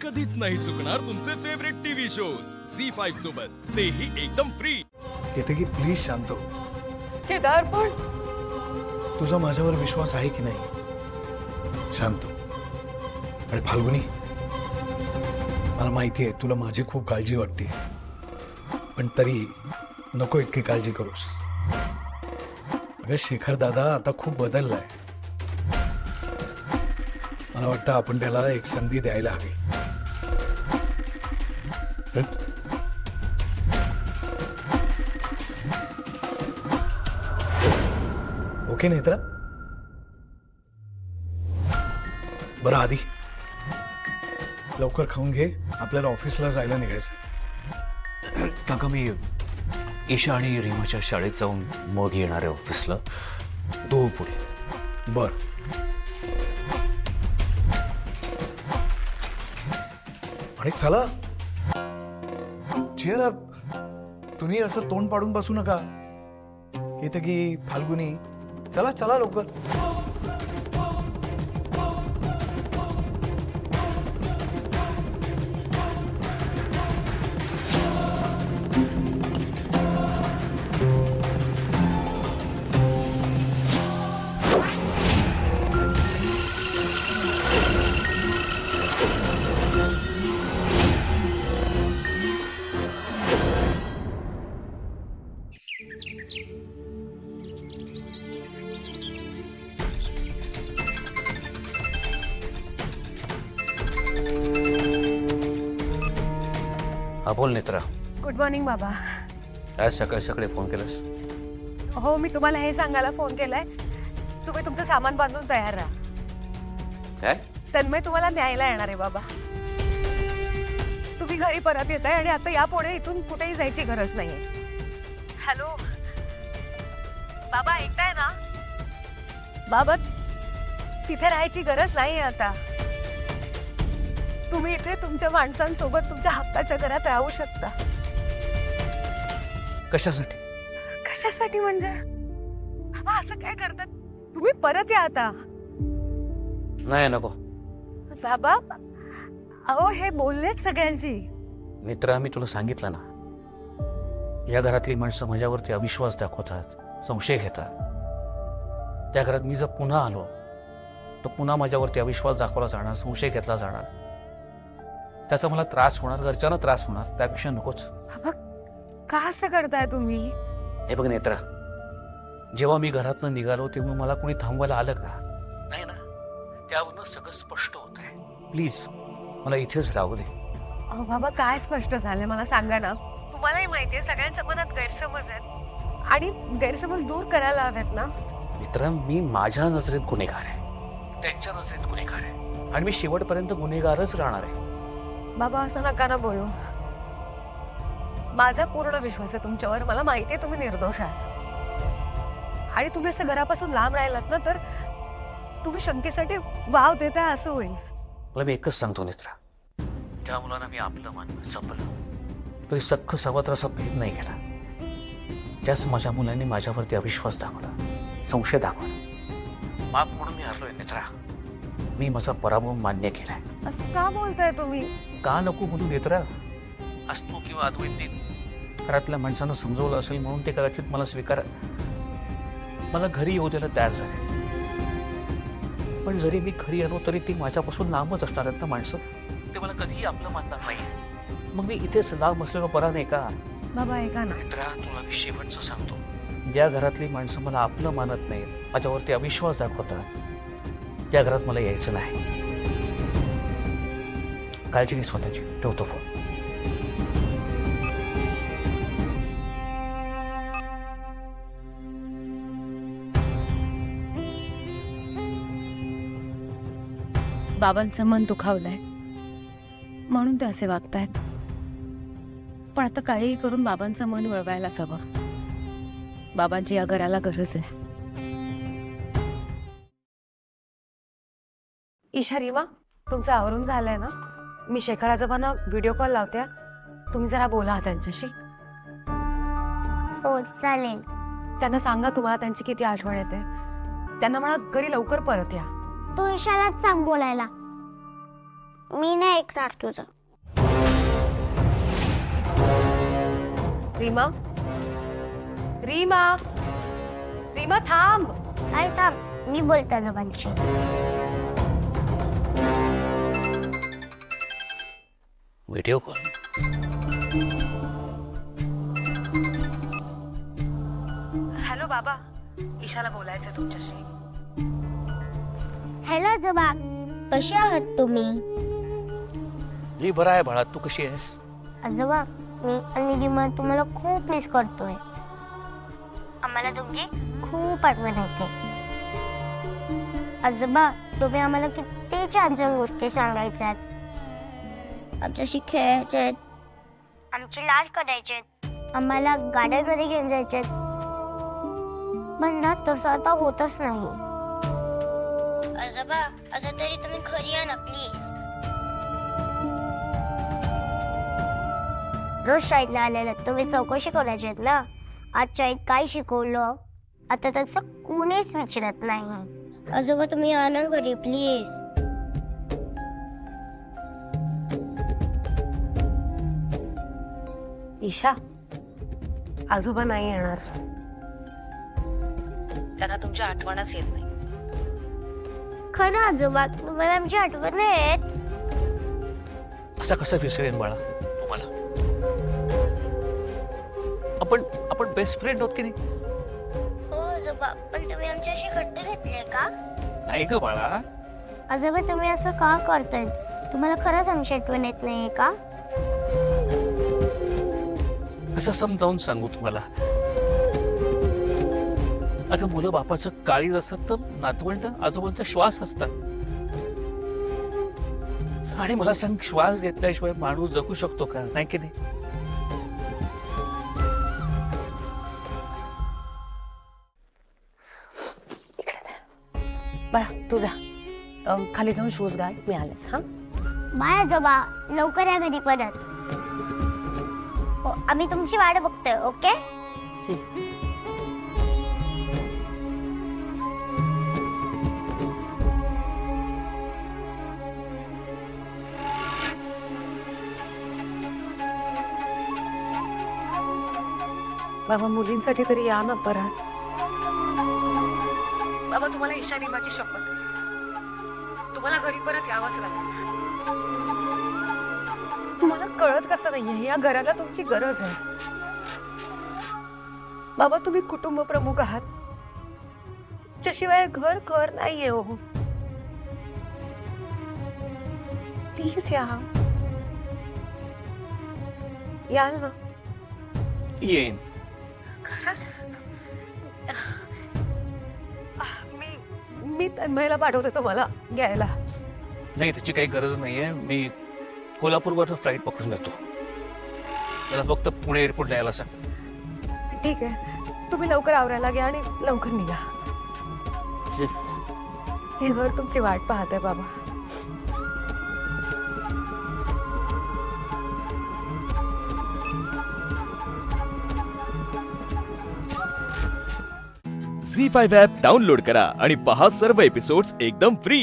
कधीच नाही चुकणार तुमचे फेवरेट टीव्ही शोज झी5 सोबत, तेही एकदम फ्री. केतकी प्लीज शांत हो. केदार पण तुझा माझ्यावर विश्वास आहे की नाही? शांत हो. आणि फाल्गुनी, मला माहिती आहे तुला माझी खूप काळजी वाटते, पण तरी नको इतकी काळजी करूस. अगं शेखर दादा आता खूप बदललाय. मला वाटतं आपण त्याला एक संधी द्यायला हवी. हं? ओके नेत्रा? बरं आधी लवकर खाऊन घे, आपल्याला ऑफिसला जायला निघायचं. काका मी ईशा आणि रीमाच्या शाळेत जाऊन मग येणार आहे ऑफिसला. तो पुढे. बर. आणि चला चेअर अप. तुम्ही असं तोंड पाडून बसू नका. येतं की फाल्गुनी, चला चला लवकर. हा बोल नेत्रा. गुड मॉर्निंग बाबा. आज सकाळी सकाळी फोन केलास? हो, मी तुम्हाला हे सांगायला फोन केलाय, तुम्ही तुमचं सामान बांधून तयार राहा. काय? तन्मय तुम्हाला न्यायला येणार आहे बाबा. तुम्ही घरी परत येताय आणि आता यापुढे इथून कुठेही जायची गरज नाहीये. हॅलो बाबा, ऐकताय ना? बाबा, तिथे राहायची गरज नाहीये आता. तुम्ही इथे तुमच्या माणसांसोबत तुमच्या हक्काच्या घरात राहू शकता. कशासाठी? कशासाठी म्हणजे? बाबा असं काय करतात तुम्ही? परत या आता. नाही नको. बाबा अहो, हे बोललेत सगळ्यांची. मित्रा, मी तुला सांगितलं ना, या घरातली माणसं माझ्यावरती अविश्वास दाखवतात, संशय घेतात. त्या घरात मी जर पुन्हा आलो तर पुन्हा माझ्यावरती अविश्वास दाखवला जाणार, संशय घेतला जाणार. त्याचा मला त्रास होणार, घरच्यांना त्रास होणार. त्यापेक्षा नकोच. बाबा का असं करताय तुम्ही? हे बघ नेत्रा, जेव्हा मी घरातनं निघालो तेव्हा मला कोणी थांबवायला आलं का? नाही ना. त्यावरनं सगळं स्पष्ट होत आहे. प्लीज मला इथेच राहू दे. अहो बाबा, काय स्पष्ट झालंय मला सांगा ना. तुम्हालाही माहितीये सगळ्यांच्या मनात गैरसमज आहेत आणि गैरसमज दूर करायला हवेत ना. मित्रा, मी माझ्या नजरेत गुन्हेगार आहे, त्यांच्या नजरेत गुन्हेगार आहे, आणि मी शेवटपर्यंत गुन्हेगारच राहणार आहे. बाबा असं नका ना बोलू. माझा पूर्ण विश्वास आहे तुमच्यावर. मला माहितीये तुम्ही निर्दोष आहात आणि तुम्ही असं घरापासून लांब राहिलात ना तर तुम्ही शंकेसाठी वाव देताय असं होईल. मला मी एकच सांगतो नेत्रा, त्या मुलांना मी आपलं मानलं, संपलं. कधी सख्ख सावत्राचा भेद नाही केला. त्याच माझ्या मुलांनी माझ्यावरती अविश्वास दाखवला, संशय दाखवला. माग म्हणून मी हरलोय नेत्रा. मी माझा पराभव मान्य केलाय. असं का बोलताय तुम्ही? का नको म्हणून नेत्रा? आज तू किंवा अद्वैतने घरातल्या माणसांना समजवलं असेल म्हणून ते कदाचित मला मला घरी येऊ द्यायला तयार झाले. पण जरी मी घरी आलो तरी ती माझ्यापासून लांबच असणार आहेत ना माणसं. ते मला कधीही आपलं मानणार नाही. मग मी इथेच लांब असलेलो बरा नाही का? बाबा ऐका ना. मित्रा, तुला मी शेवटचं सांगतो, ज्या घरातली माणसं मला आपलं मानत नाहीत, माझ्यावरती अविश्वास दाखवतात, त्या घरात मला यायचं नाही. काळजी घे स्वतःची. ठेवतो फोन. बाबांचं मन दुखावलंय म्हणून ते असे वागतायत. पण आता काहीही करून बाबांचं मन वळवायलाच हवं. बाबांची या घराला गरज आहे. ईशा, रीमा, तुमचं आवरून झालंय ना? मी शेखर आजोबांना व्हिडिओ कॉल लावते. तुम्ही जरा बोला त्यांच्याशी. हो चालेल. त्यांना सांगा तुम्हाला त्यांची किती आठवण येते. त्यांना म्हणा घरी लवकर परत या. तू ईशालाच सांग बोलायला. मी नाही ऐकणार तुझं. रीमा रीमा रीमा थांब. काय थांब, मी बोलते आजोबांशी. Video call. हॅलो बाबा, ईशाला बोलायचं तुमच्याशी. हॅलो आजोबा, कशी आहात तुम्ही? मी बरा आहे बाळा, तू कशी आहेस? आजोबा, मी आणि रीमा तुम्हाला खूप मिस करतोय. आम्हाला तुमची खूप आठवण येते. आजोबा, तुम्ही आम्हाला किती छान छान गोष्टी सांगायच्यात. आमच्याशी खेळायचे, आमची लाड करायचे, आम्हाला गाड्यांमध्ये घेऊन जायचे. पण ना तसं आता होतच नाही. आजोबा, आता तरी तुम्ही घरी या ना प्लीज. रोज शाळेतला आलेला तुम्ही चौकशी करायची आहेत ना. आज शाळेत काय शिकवलं आता त्याचं कोणीच विचारत नाही. आजोबा, तुम्ही या ना घरी प्लीज. ईशा, आजोबा नाही येणार. त्यांना तुमची आठवणच येत नाही. खरं आजोबा, तुम्हाला आमची आठवण नाही येत? असा कसा विसरेन बाळा तुम्हाला? आपण बेस्ट फ्रेंड होत की नाही? हो आजोबा, पण तुम्ही आमच्याशी घट्ट घेतले का? नाही ग बाळा. आजोबा, तुम्ही असं का करताय? तुम्हाला खरंच आमची आठवण येत नाहीये का? कसं समजावून सांगू तुम्हाला? अगं, मुलं बापाचं काळीज असतात तर नातवंड आजोबांचा श्वास असतात. आणि मला सांग, श्वास घेतल्याशिवाय माणूस जगू शकतो का? नाही की नाही? बाळा तू जा, खाली जाऊन शूज घाल, मी आलेच. हा बाय आजोबा, लवकर या घरी परत. हो, आम्ही तुमची वाट बघतोय. ओके? बाबा, मुलींसाठी तरी या ना परत. बाबा, तुम्हाला ईशा रीमाची शपथ, तुम्हाला घरी परत यावंच लागेल. तुम्हाला कळत कसं नाहीये, या घराला तुमची गरज आहे. बाबा, तुम्ही कुटुंब प्रमुख आहात, तुमच्याशिवाय घर घर नाहीये. हो प्लीज याल ना. येईन. खरंच मी तन्मयला पाठवते तुम्हाला घ्यायला. नाही, त्याची काही गरज नाहीये. मी कोल्हापूरवर फ्लाईट पकडून येतो. मला फक्त पुणे एअरपोर्टला यायला सांग. ठीक आहे, तुम्ही लवकर आवरायला घ्या आणि लवकर निघा. हे घर तुमची वाट पाहत आहे बाबा. झी 5 ॲप डाउनलोड करा आणि पहा सर्व एपिसोड्स एकदम फ्री.